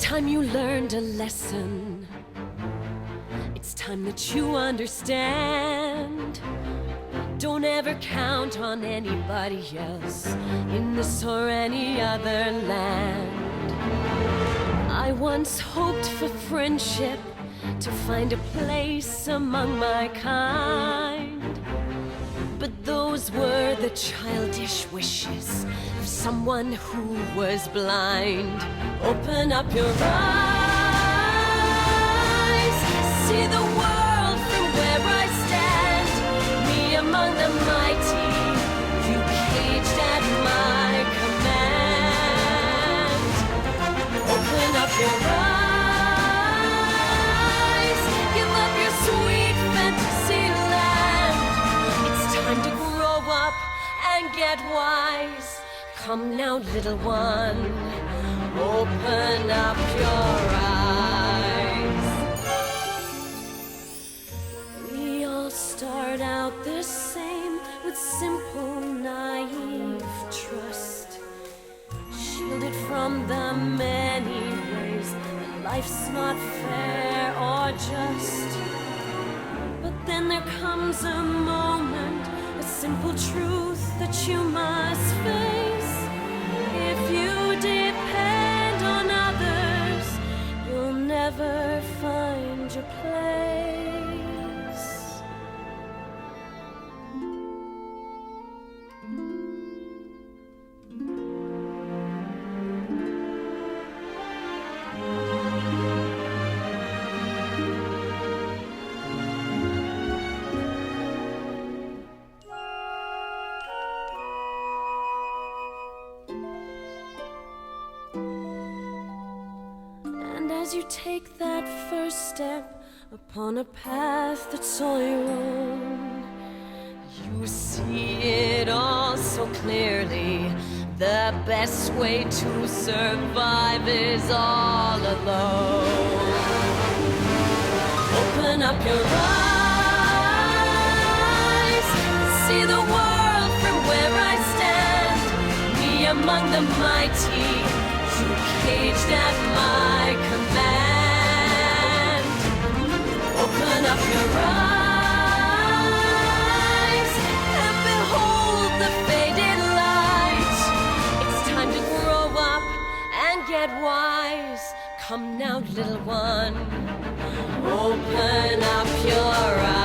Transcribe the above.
time you learned a lesson. It's time that you understand. Don't ever count on anybody else in this or any other land. I once hoped for friendship, to find a place among my kind. But those were the childish wishes of someone who was blind. Open up your eyes, see the world from where I stand. Me among the mighty, you caged at my command. Open up your eyes, give up your sweet fantasy land. It's time to grow up and get wise. Come now, little one, open up your eyes. We all start out the same, with simple, naive trust, shielded from the many ways that life's not fair or just. But then there comes a moment, a simple truth that you must face. If you depend on others, you'll never find your place. As you take that first step upon a path that's all your own, you see it all so clearly. The best way to survive is all alone. Open up your eyes, see the world from where I stand. Me among the mighty, you caged at my command. Open up your eyes and behold the faded light. It's time to grow up and get wise. Come now, little one, open up your eyes.